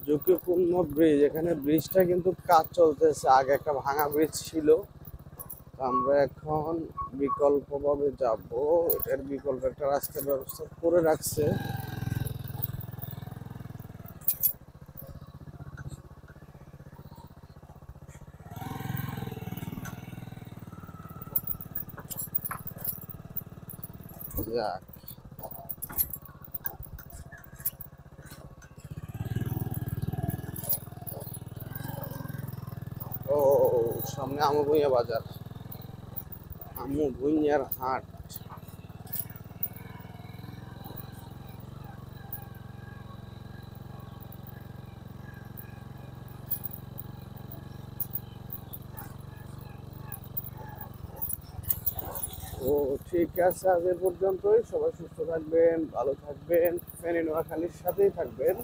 ঝুঁকিপূর্ণ ব্রিজ, এখানে ব্রিজটা কিন্তু কাজ চলতেছে, আগে একটা ভাঙা ব্রিজ ছিল। আমরা এখন বিকল্পভাবে যাব, এটার বিকল্প একটা রাস্তার ব্যবস্থা করে রাখছে। যাক, ও সামনে আমু ভুঁইয়া বাজার, আমু ভুঁইয়ার হাট। ও ঠিক আছে, আজ এ পর্যন্তই। সবাই সুস্থ থাকবেন, ভালো থাকবেন, ফেনী নোয়াখালীর সাথেই থাকবেন।